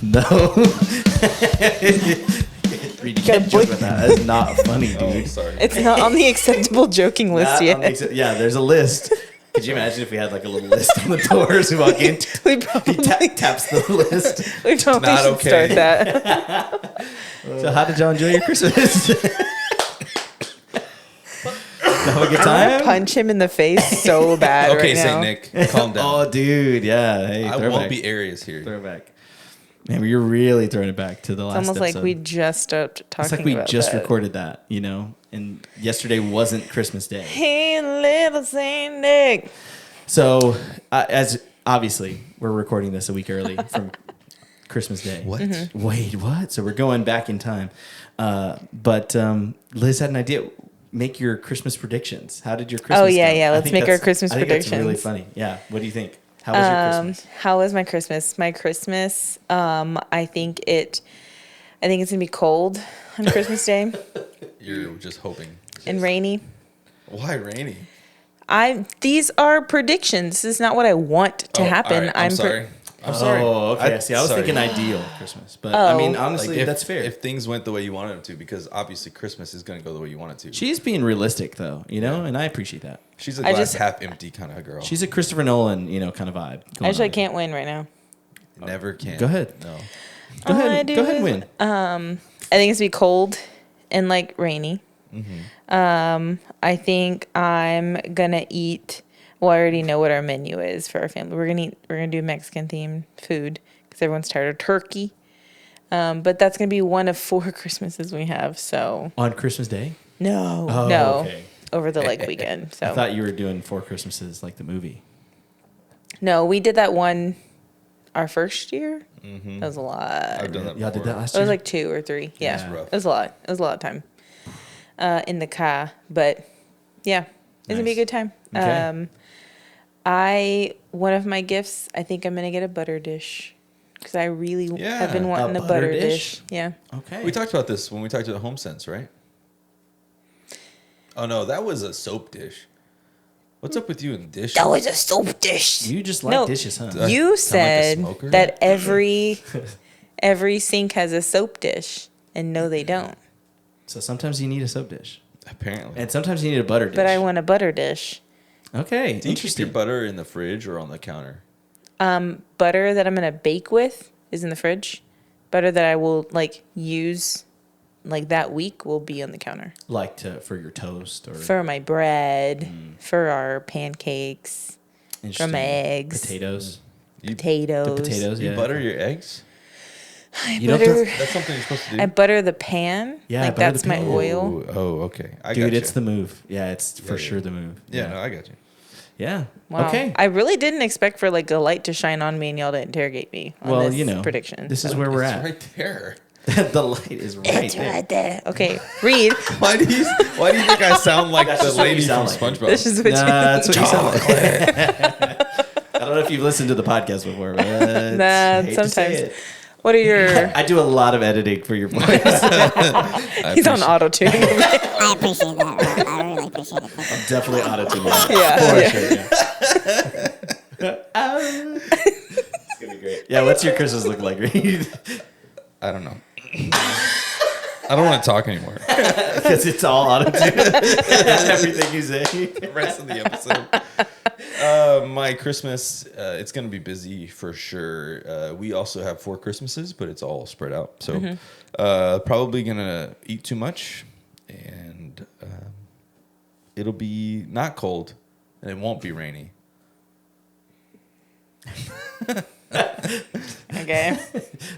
No. You can't joke with that. That's not funny, dude. Oh, sorry. It's not on the acceptable joking list yet. Yeah, there's a list. Could you imagine if we had like a little list on the doors we walk in? We probably Taps the list. we probably not should okay. start that. So how did y'all enjoy your Christmas? Have a good I time? want to punch him in the face so bad Okay, right now. Saint Nick, calm down. Oh, dude, yeah. Hey, I throwback. won't be Aries here. Throwback. Man, you're really throwing it back to the It's last almost episode. like we just stopped talking It's like we about just that. recorded that, you know? And yesterday wasn't Christmas Day. Hey, little Saint Nick. So, as obviously, we're recording this a week early from Christmas Day. What? Mm-hmm. Wait, what? So we're going back in time. But Liz had an idea. Make your Christmas predictions. How did your Christmas Oh, yeah, go? yeah. I Let's think make our that's- Christmas I think that's really predictions. funny. Yeah. What do you think? How was your Christmas? How was my Christmas? My Christmas, I think it's gonna be cold on Christmas Day You're just hoping. and rainy. Why rainy? These are predictions. This is not what I want to happen. All right, I'm sorry. I'm sorry. Oh, okay. See, I was sorry. thinking ideal Christmas. But, I mean, Oh. honestly, if, that's fair. If things went the way you wanted them to, because obviously Christmas is going to go the way you want it to. She's being realistic, though, you know? And I appreciate that. She's a I glass just- half empty kind of girl. She's a Christopher Nolan, you know, kind of vibe. I just can't win right now. Never can. Go ahead. No. Go All I ahead. do Go ahead and is- win. I think it's gonna be cold and like rainy. I think I'm gonna eat. Well, I already know what our menu is for our family. We're gonna do Mexican themed food because everyone's tired of turkey. But that's gonna be one of 4 Christmases we have. So On Christmas Day? no, Oh, no, okay. over the like weekend. I So thought you were doing 4 Christmases like the movie. no, we did that one our first year. That was a lot. I've done that Y'all before. did that last It year? was like 2 or 3. Yeah, That's rough. it was a lot. It was a lot of time in the car, but yeah, it's gonna be a Nice. good time. Okay. One of my gifts, I think I'm gonna get a butter dish because I really Yeah, have been wanting a a butter butter dish? dish. Yeah, Okay. We talked about this when we talked to the Home Sense, right? Oh, no, that was a soap dish. What's up with you and dishes? that was a soap dish. You just like No. dishes, huh? I You sound like a said smoker? that every sink has a soap dish, and no, they don't. So sometimes you need a soap dish. Apparently. And sometimes you need a butter dish. But I want a butter dish. Okay. Do you keep Interesting. your butter in the fridge or on the counter? Butter that I'm gonna bake with is in the fridge. Butter that I will like use like that week will be on the counter. Like for your toast or For my bread, for our pancakes, for interesting. my eggs, Potatoes. potatoes. The potatoes, You yeah. butter your eggs? You don't Butter, have That's something you're supposed to do? I butter the pan. Yeah, like butter that's the my pan. oil. Oh, okay. I Dude, got it's the move. Yeah, it's for yeah. sure the move. Yeah, no, I got you. Yeah. Wow. Okay. I really didn't expect for like a light to shine on me and y'all to interrogate me on Well, this you know, prediction. this is So- where we're It's at. right there. The light is right It's there. right there. Okay, read. Why do you think I sound like That's the just what you lady from sound like. SpongeBob? This is what Nah, you that's what you sound like. I don't know if you've listened to the podcast before, but Nah, hate to say sometimes. it. What are your? I do a lot of editing for your voice. He's on auto tune. I appreciate that, Rob. I really appreciate it. Thank you. I'm definitely auto-tuning. Yeah, For sure. Yeah. It's gonna be great. Yeah, what's your Christmas look like, Reed? I don't know. I don't want to talk anymore. Because it's all auto-tune. Everything you say. The rest of the episode. My Christmas, it's going to be busy for sure. We also have 4 Christmases, but it's all spread out. So probably going to eat too much, and it'll be not cold, and it won't be rainy. Okay.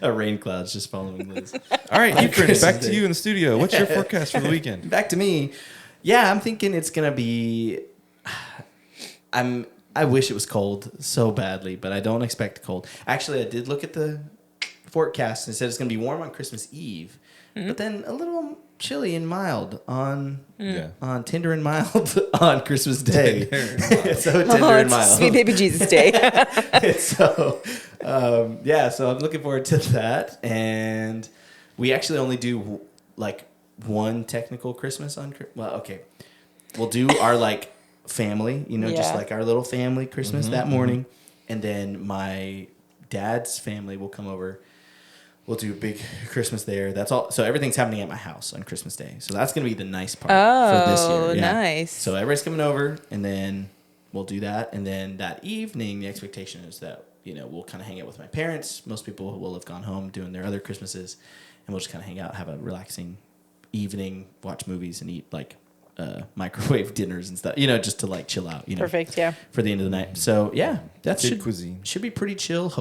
A rain cloud's just following Liz. All right, Efren, Christmas back to Day. you in the studio. What's your forecast for the weekend? Back to me. Yeah, I'm thinking it's gonna be. I wish it was cold so badly, but I don't expect cold. Actually, I did look at the forecast and it said it's gonna be warm on Christmas Eve, but then a little chilly and mild on Yeah. tender and mild on Christmas Day. So tender Oh, and it's mild. Sweet Baby Jesus Day. So so I'm looking forward to that. And we actually only do like one technical Christmas on. Well, okay, we'll do our like family, just Yeah. like our little family Christmas that morning, and then my dad's family will come over. We'll do a big Christmas there. That's all. So everything's happening at my house on Christmas Day. So that's going to be the nice part for this year. Oh, nice. So everybody's coming over, and then we'll do that. And then that evening, the expectation is that, we'll kind of hang out with my parents. Most people will have gone home doing their other Christmases, and we'll just kind of hang out, have a relaxing evening, watch movies, and eat like microwave dinners and stuff, just to like chill out, Perfect, yeah. for the end of the night. So yeah, that Good cuisine. should be pretty chill.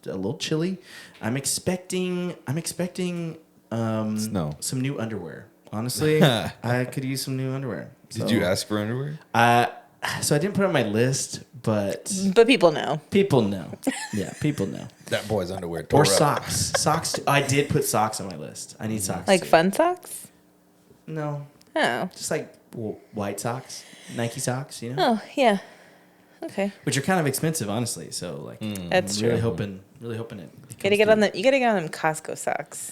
A little chilly. I'm expecting Snow. some new underwear. Honestly, I could use some new underwear. Did you ask for underwear? So I didn't put it on my list, but But people know. people know. Yeah, people know. That boy's underwear. Or socks. Socks. I did put socks on my list. I need socks. Like too. fun socks? No, Oh. just like white socks, Nike socks. Oh, yeah. Okay. Which are kind of expensive, honestly. So like, That's I'm really true. hoping it. You gotta get on them Costco socks.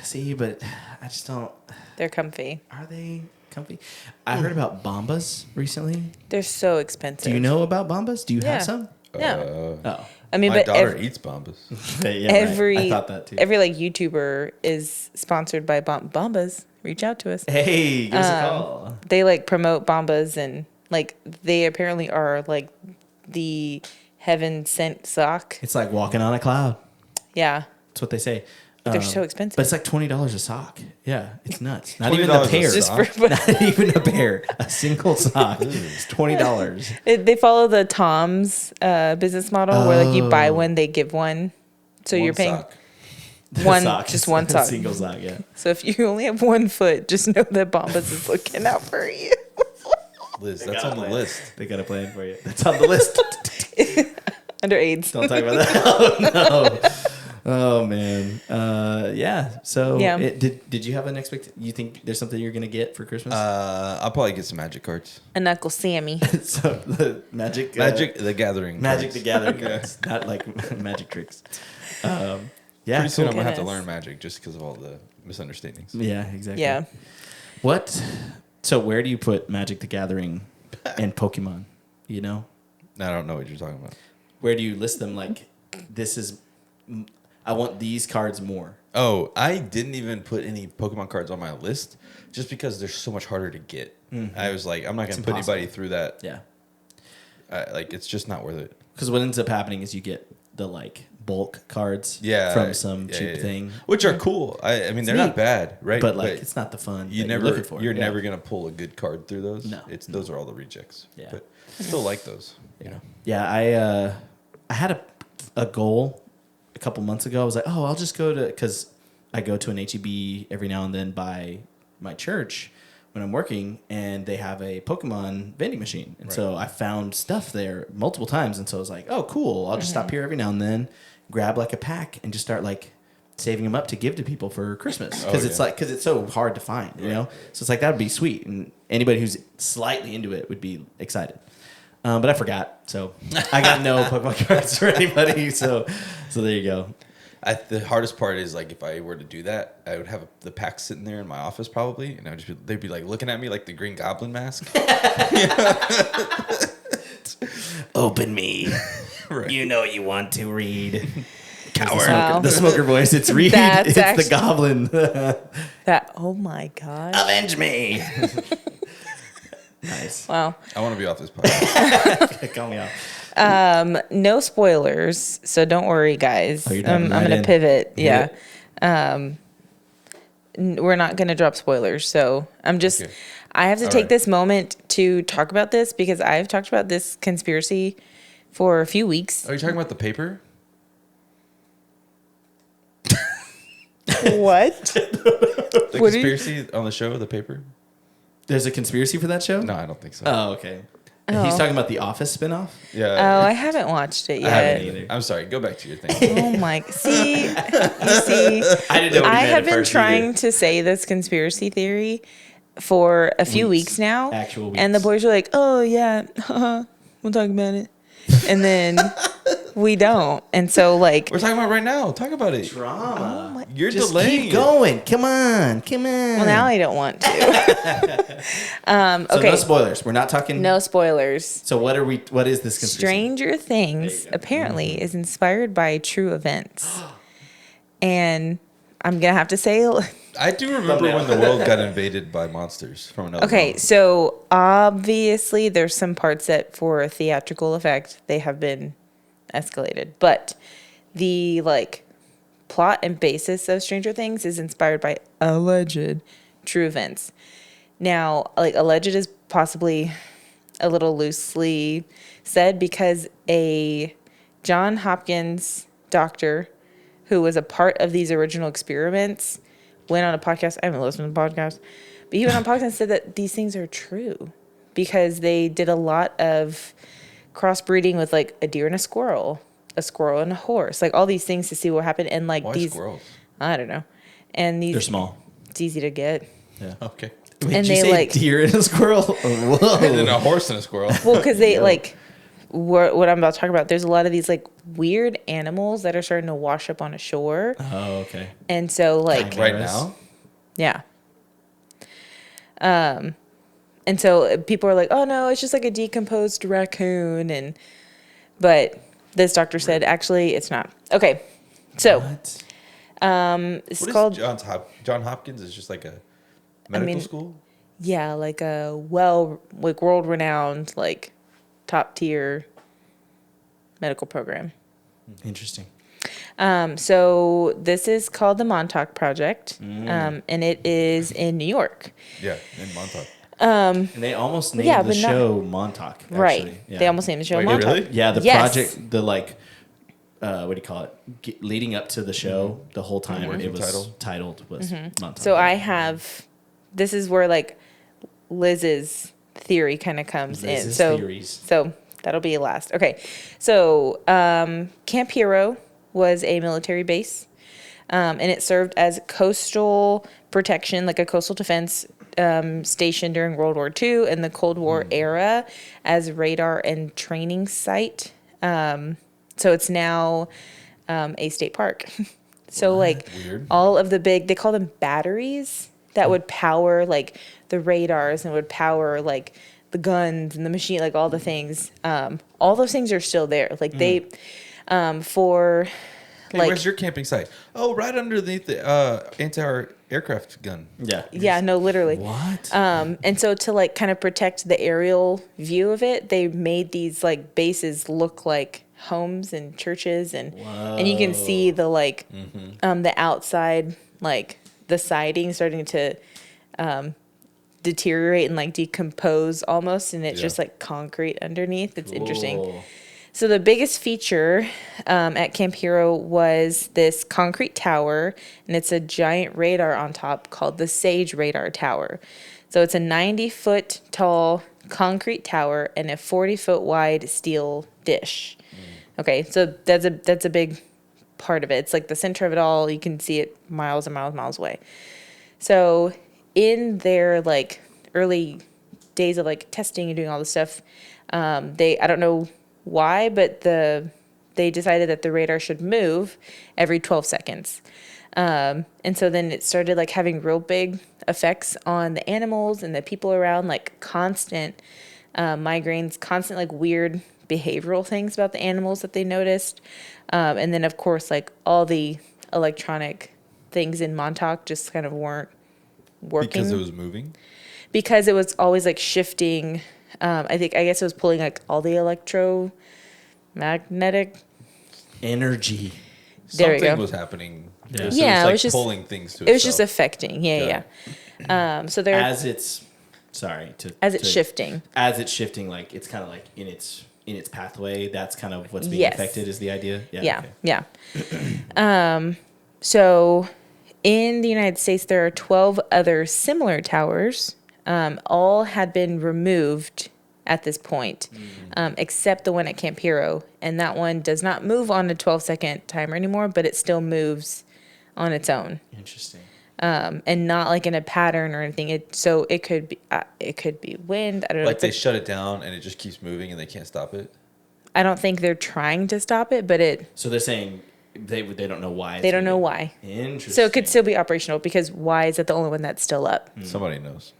See, but I just don't. They're comfy. Are they comfy? I heard about Bombas recently. They're so expensive. Do you know about Bombas? Do you Yeah. have some? No. Oh, I mean, My but daughter eats Bombas. yeah, every right. I thought that too. every like YouTuber is sponsored by Bombas. Reach out to us. Hey, give us a call. They like promote Bombas, and like they apparently are like the heaven sent sock. It's like walking on a cloud. Yeah. That's what they say. They're so expensive. But it's like $20 a sock. Yeah, it's nuts. Not even a $20 a pair. sock? Not even a pair. A single sock. It's $20. They follow the Tom's business model where like you buy one, they give one. So you're paying one, Sock. just one sock. Single sock, yeah. So if you only have 1 foot, just know that Bombas is looking out for you. Liz, that's on the list. They got a plan for you. That's on the list. Under AIDS. Don't talk about that. Oh, no. Oh, man. Yeah. So Yeah. Did you have an you think there's something you're going to get for Christmas? I'll probably get some magic cards. A Uncle Sammy. So the Magic the Gathering. Magic cards. the Gathering cards. Not like magic tricks. Yeah. Pretty soon cool. I'm gonna have to Goodness. learn magic just because of all the misunderstandings. Yeah, exactly. Yeah. What? So where do you put Magic the Gathering and Pokemon? You know? I don't know what you're talking about. Where do you list them? Like, I want these cards more. Oh, I didn't even put any Pokemon cards on my list just because they're so much harder to get. I was like, I'm not gonna put impossible. anybody through that. Yeah. Like, it's just not worth it. Because what ends up happening is you get the, like, bulk cards Yeah, from some cheap yeah. thing. Which are cool. I mean, they're neat. not bad, right? But, like, it's not the fun you that never you're looking for. you're Yeah. never gonna pull a good card through those. No. Those are all the rejects. Yeah. But I still like those. You know. Yeah, I had a goal a couple months ago. I was like, oh, I'll just go to, because I go to an HEB every now and then by my church when I'm working, and they have a Pokemon vending machine. And so I found stuff there multiple times. And so I was like, oh, cool. I'll just stop here every now and then, grab like a pack, and just start like saving them up to give to people for Christmas. Because it's so hard to find, you know? So it's like, that would be sweet. And anybody who's slightly into it would be excited. But I forgot, so I got no Pokemon cards for anybody. So there you go. The hardest part is like if I were to do that, I would have the pack sitting there in my office probably, and they'd be like looking at me like the Green Goblin mask. Open me. Right. You know you want to read. Coward. Wow. The smoker voice. It's Reed. That's It's actually- the Goblin. That, oh my gosh. Avenge me. Nice. Wow. I want to be off this podcast. Call me out. No spoilers, so don't worry, guys. Oh, you're I'm diving right gonna in. pivot. Hit Yeah. We're not gonna drop spoilers, so I'm just. Okay. I have to All take right. this moment to talk about this because I've talked about this conspiracy for a few weeks. Are you talking about the paper? What? The What are you- conspiracy on the show, the paper? There's a conspiracy for that show? No, I don't think so. Oh, okay. Oh. He's talking about the Office spinoff? Oh, Yeah. I haven't watched it I haven't yet. either. I'm sorry. Go back to your thing. Oh my! See, you see, I didn't know what he I meant have at been first trying either. to say this conspiracy theory for a few weeks now. Actual And the weeks. boys are like, "Oh yeah, we'll talk about it." And then we don't. And so like, We're talking about right now. Talk about it. Drama. You're Just delaying keep it. going. Come on. well, now I don't want to. So okay. no spoilers. We're not talking. No spoilers. So what is this conspiracy? Stranger Things apparently is inspired by true events. And I'm going to have to say, I do remember when the world got invaded by monsters from another okay, world. so obviously there's some parts that for theatrical effect, they have been escalated. But the like plot and basis of Stranger Things is inspired by alleged true events. Now, like alleged is possibly a little loosely said because a John Hopkins doctor who was a part of these original experiments went on a podcast. I haven't listened to the podcast, but he went on a podcast and said that these things are true because they did a lot of crossbreeding with like a deer and a squirrel and a horse, like all these things to see what happened. And like Why these, squirrels? I don't know. And these, They're small. it's easy to get. Yeah. Okay. Wait, And did you they, say like- deer and a squirrel. Whoa. And then a horse and a squirrel. Well, because they like what I'm about to talk about. There's a lot of these like weird animals that are starting to wash up on a shore, Oh, okay. and so like Chimeras. Right now? yeah. And so people are like, oh no, it's just like a decomposed raccoon, but this doctor said actually it's not. Okay, so What? it's What is called John Hopkins is just like a medical mean- school? yeah, like a like world renowned like top tier medical program. Interesting. So this is called the Montauk Project, and it is in New York. Yeah, in Montauk. And they almost named Yeah, the but not- show Montauk. Actually. Right. Yeah. They almost named the show Wait, Montauk. really? Yeah, the Yes. project, the like, what do you call it? Leading up to the show, the whole time working it was title. titled was Montauk. So I have, this is where like Liz's theory kind of comes in. Liz's So theories. So that'll be last. Okay. So Camp Hero was a military base, and it served as coastal protection, like a coastal defense station during World War II and the Cold War era as radar and training site. So it's now a state park. So like Weird. all of the big, they call them batteries that would power like the radars and would power like the guns and the machine, like all the things. All those things are still there. Like they, for Hey, like, where's your camping site? Oh, right underneath the anti-aircraft gun. Yeah. yeah, no, literally. What? And so to like kind of protect the aerial view of it, they made these like bases look like homes and churches and you can see the like the outside, like the siding starting to deteriorate and like decompose almost, and it's Yeah. just like concrete underneath. It's interesting. Cool. So the biggest feature at Camp Hero was this concrete tower, and it's a giant radar on top called the Sage Radar Tower. So it's a 90-foot tall concrete tower and a 40-foot wide steel dish. Okay, so that's a big part of it. It's like the center of it all. You can see it miles and miles and miles away. So in their like early days of like testing and doing all this stuff, I don't know why, but they decided that the radar should move every 12 seconds. And so then it started like having real big effects on the animals and the people around, like constant migraines, constant like weird behavioral things about the animals that they noticed. And then of course, like all the electronic things in Montauk just kind of weren't working. Because it was moving? Because it was always like shifting. I guess it was pulling like all the electromagnetic. Energy. There we Something go. was happening. Yeah. So Yeah, it's it like was just- pulling things to It was just itself. affecting. Yeah. So they're As it's shifting. As it's shifting, like it's kind of like in its pathway. That's kind of what's being Yes. affected. Is the idea? Yeah. okay. Yeah. So in the United States, there are 12 other similar towers. All had been removed at this point, except the one at Camp Hero. And that one does not move on a 12-second timer anymore, but it still moves on its own. Interesting. And not like in a pattern or anything. It could be wind. I don't know. Like they shut it down and it just keeps moving and they can't stop it. I don't think they're trying to stop it, but So they're saying they don't know why. they don't know why. Interesting. So it could still be operational because why is it the only one that's still up? Somebody knows.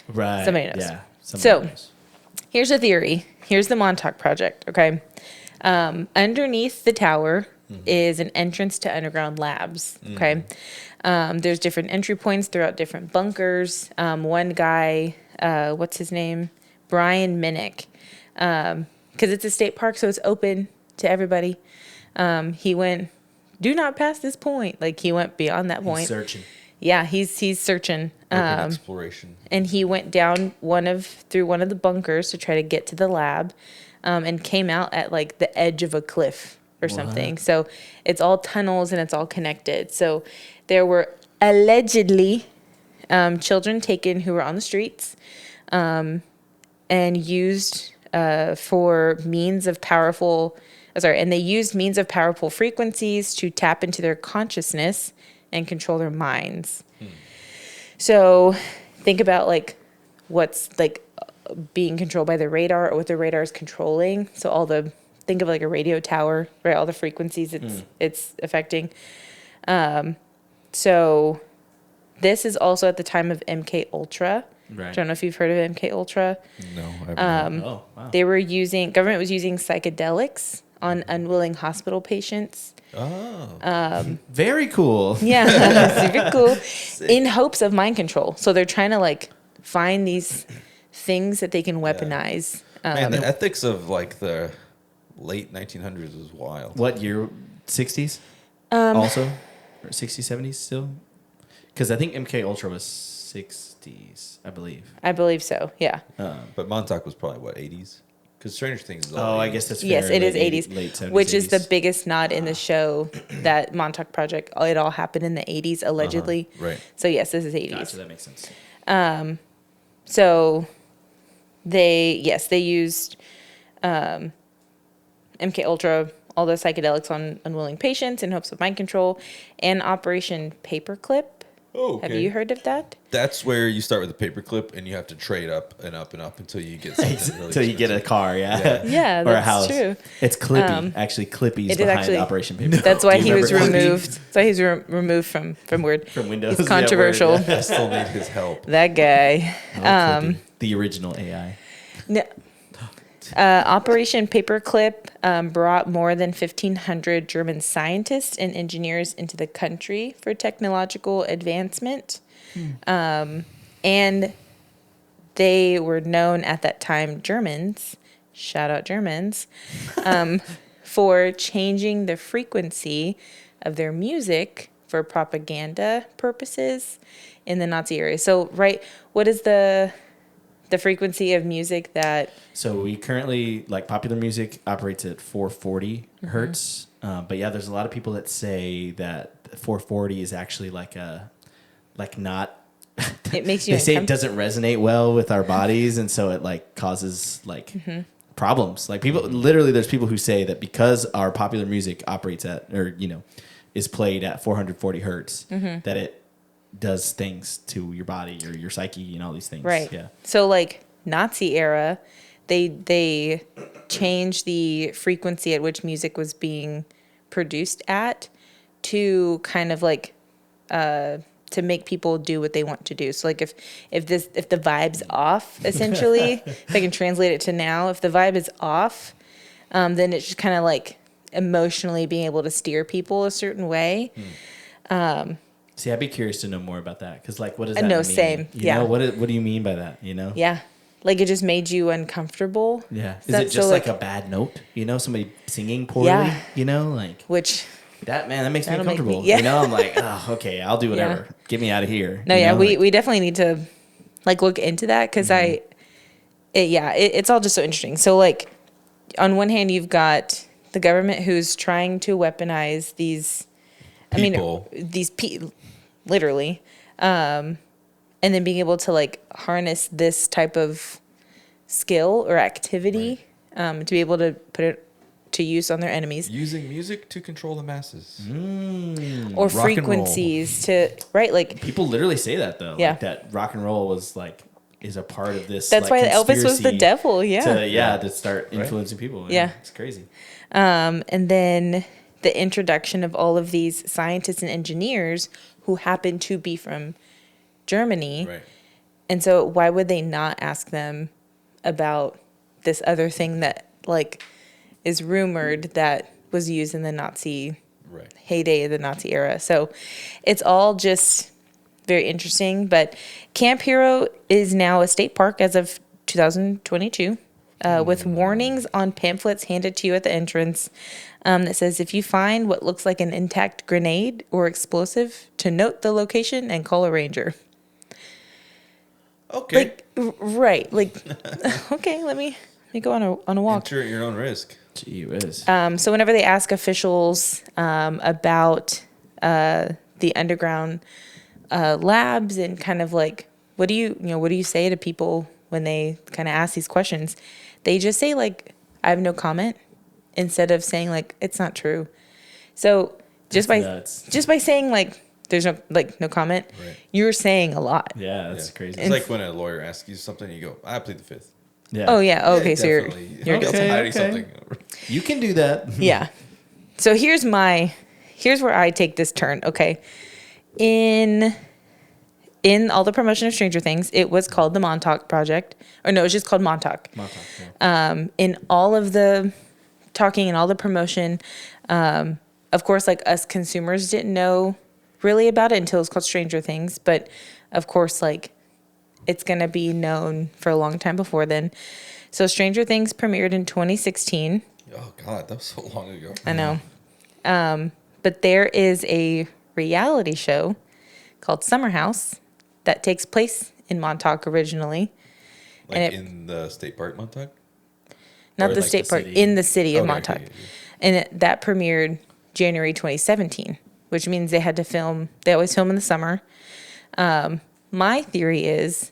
Right. Somebody knows. Yeah. So- knows. Here's a theory. Here's the Montauk Project, okay? Underneath the tower is an entrance to underground labs, okay? There's different entry points throughout different bunkers. One guy, what's his name? Brian Minnick. Because it's a state park, so it's open to everybody. He went, do not pass this point. Like, he went beyond that point. He's searching. Yeah, he's searching. Urban exploration. And he went down through one of the bunkers to try to get to the lab, and came out at like the edge of a cliff or something. So it's all tunnels and it's all connected. So there were allegedly children taken who were on the streets, and used for means of powerful. And they used means of powerful frequencies to tap into their consciousness and control their minds. So think about like what's like being controlled by the radar or what the radar is controlling. So think of like a radio tower, right? All the frequencies it's affecting. So this is also at the time of MK Ultra. Right. I don't know if you've heard of MK Ultra. No, I haven't. Oh, wow. Government was using psychedelics on unwilling hospital patients. Very cool. Yeah, super cool. In hopes of mind control. So they're trying to like find these things that they can weaponize. Man, the ethics of like the late 1900s was wild. What year? 60s? Also? Or 60s, 70s still? Because I think MK Ultra was 60s, I believe. I believe so. Yeah. But Montauk was probably what, 80s? Because Stranger Things is all Oh, I 80s. guess that's fair. Yes, it is Late 80s, late 70s, which is the 80s. biggest nod in the show that Montauk Project. It all happened in the 80s, allegedly. Right. So yes, this is 80s. Gotcha, that makes sense. So they used MK Ultra, all the psychedelics on unwilling patients in hopes of mind control, and Operation Paperclip. Oh, Have you heard of that? That's where you start with a paperclip and you have to trade up and up and up until you get something really Until you get a car, yeah. Yeah, Or a that's house. true. It's Clippy. Actually, Clippy's it is behind actually- Operation Paper. That's why Do he you was remember Clippy? removed. That's why he's removed from Word. From Windows. It's Yeah, Word, controversial. yeah. I still need his help. That guy. Clippy, the original AI. No. Operation Paperclip brought more than 1,500 German scientists and engineers into the country for technological advancement. And they were known at that time, Germans, shout out Germans, for changing the frequency of their music for propaganda purposes in the Nazi area. So, right, what is the frequency of music that... So we currently, like, popular music operates at 440 hertz. But yeah, there's a lot of people that say that 440 is actually not... It makes you They say it uncomfortable. doesn't resonate well with our bodies, and so it like causes like problems. Like people, literally, there's people who say that because our popular music operates at, or is played at 440 hertz, that it does things to your body or your psyche and all these things. Right. Yeah. So like Nazi era, they changed the frequency at which music was being produced at to kind of like to make people do what they want to do. So like if the vibe's off, essentially, if I can translate it to now, if the vibe is off, then it's just kind of like emotionally being able to steer people a certain way. See, I'd be curious to know more about that because, like, what does that No, mean? same. You Yeah. know, what do you mean by that? Yeah. Like it just made you uncomfortable. Yeah. Is That- it just so, like a bad note? Somebody singing poorly. Yeah. Like Which that man, that makes me That'll make me- uncomfortable. yeah. I'm like, oh, okay, I'll do whatever. Get me out of here. no, yeah, we definitely need to like look into that because it's all just so interesting. So like on one hand, you've got the government who's trying to weaponize these, People. literally, and then being able to like harness this type of skill or activity to be able to put it to use on their enemies Using music to control the masses. or rock and frequencies to like People literally say that though. Yeah. Like that rock and roll was like is a part of this. That's like, why Elvis was the conspiracy devil. Yeah. to start influencing people. Yeah. It's crazy. And then the introduction of all of these scientists and engineers who happen to be from Germany. Right. And so why would they not ask them about this other thing that like is rumored that was used in the Nazi Right. heyday of the Nazi era? So it's all just very interesting. But Camp Hero is now a state park as of 2022. With warnings on pamphlets handed to you at the entrance that says if you find what looks like an intact grenade or explosive, to note the location and call a ranger. Okay. Like, right. Like, okay, let me go on a walk. Enter at your own risk. Gee whiz. So whenever they ask officials about the underground labs and kind of like, what do you say to people when they kind of ask these questions? They just say like, I have no comment, instead of saying like, it's not true. So just by saying like, there's no comment, Right. you're saying a lot. Yeah, that's crazy. It's like when a lawyer asks you something, you go, I plead the fifth. Yeah. Oh yeah. Okay. So Definitely. you're guilty. Okay. Hiding something. You can do that. Yeah. So here's where I take this turn. Okay. In all the promotion of Stranger Things, it was called the Montauk Project. Or no, it was just called Montauk. Montauk, yeah. In all of the talking and all the promotion, of course, like us consumers didn't know really about it until it was called Stranger Things. But of course, like it's going to be known for a long time before then. So Stranger Things premiered in 2016. Oh, God, that was so long ago. I know. But there is a reality show called Summer House that takes place in Montauk originally. Like and in the state park, Montauk? Not Or the like state the park, city? in the city of Okay, Montauk. okay, yeah. And that premiered January 2017, which means they had to film, they always film in the summer. My theory is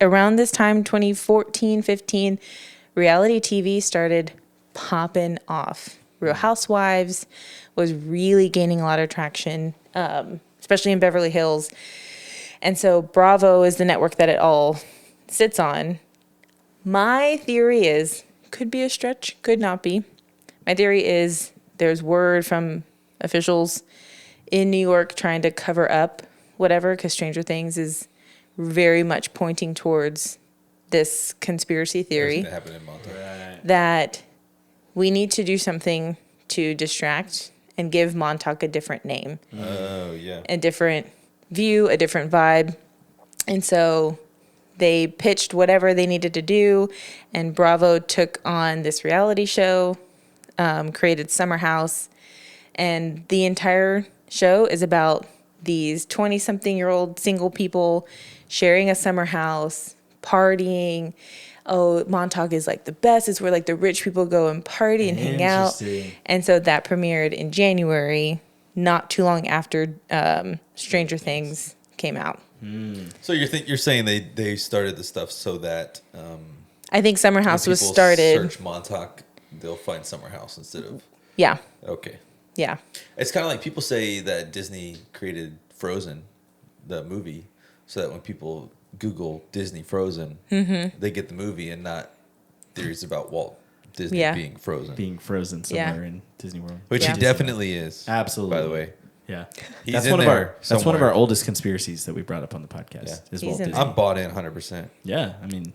around this time, 2014, 15, reality TV started popping off. Real Housewives was really gaining a lot of traction, especially in Beverly Hills. And so Bravo is the network that it all sits on. My theory is, could be a stretch, could not be. My theory is there's word from officials in New York trying to cover up whatever, because Stranger Things is very much pointing towards this conspiracy theory That happened in Montauk. Right. that we need to do something to distract and give Montauk a different name, Oh, yeah. a different view, a different vibe. And so they pitched whatever they needed to do, and Bravo took on this reality show, created Summer House, and the entire show is about these 20-something-year-old single people sharing a summer house, partying. Oh, Montauk is like the best. It's where like the rich people go and party and hang out. Interesting. And so that premiered in January, not too long after Stranger Things came out. So you're saying they started the stuff so that I think Summer when House was people started. search Montauk, they'll find Summer House instead of Yeah, okay. yeah. It's kind of like people say that Disney created Frozen, the movie, so that when people Google Disney Frozen, they get the movie and not theories about Walt Disney Yeah. being frozen, Being frozen somewhere in Disney World. which Yeah. he definitely is. Absolutely. By the way, Yeah. He's That's in one of there our that's one of somewhere. our oldest conspiracies that we brought up on the podcast. Yeah. Is He's Walt in Disney. I'm bought in 100%. Yeah, I mean,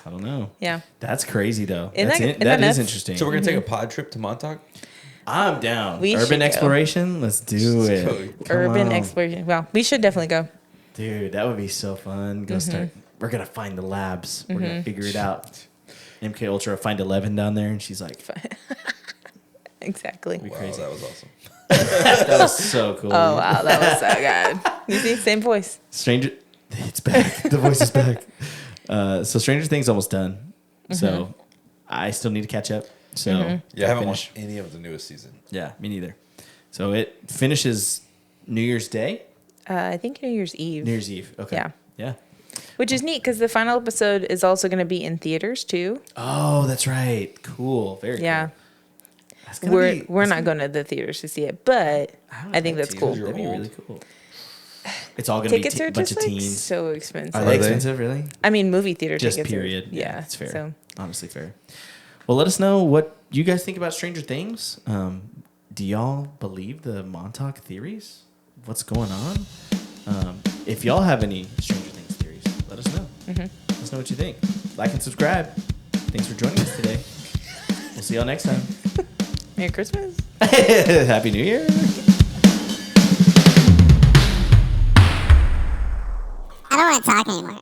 I don't know. Yeah. That's crazy though. Isn't That's that- it. isn't That that is nuts? interesting. So we're gonna take a pod trip to Montauk. I'm down. We should Urban go. exploration. Let's do Let's it. go. Come Urban on. exploration. Well, we should definitely go. Dude, that would be so fun. Go start. We're gonna find the labs. We're gonna figure it out. MK Ultra find 11 down there, and she's like, Exactly. Wow, crazy. that was awesome. "That was so cool." Oh wow, that was so good. You see, same voice. Stranger, it's back. The voice is back. So Stranger Things almost done. So I still need to catch up. So Yeah, I haven't finish- watched any of the newest season. Yeah, me neither. So it finishes New Year's Day, I think New Year's Eve. New Year's Eve. Okay. Yeah. Yeah. Which is neat because the final episode is also going to be in theaters too. Oh, that's right. Cool. Very Yeah. cool. That's gonna We're be- not going to the theaters to see it, but I think that's too. cool. You're That'd be old. really cool. It's all going to be Tickets a are bunch just of like teens. so expensive. Are Are they they? expensive, really? I mean, movie theater Just tickets. period. Yeah, It's fair. So Honestly fair. Well, let us know what you guys think about Stranger Things. Do y'all believe the Montauk theories? What's going on? If y'all have any Stranger Things theories, let us know. Let us know what you think. Like and subscribe. Thanks for joining us today. We'll see y'all next time. Merry Christmas. Happy New Year. I don't want to talk anymore.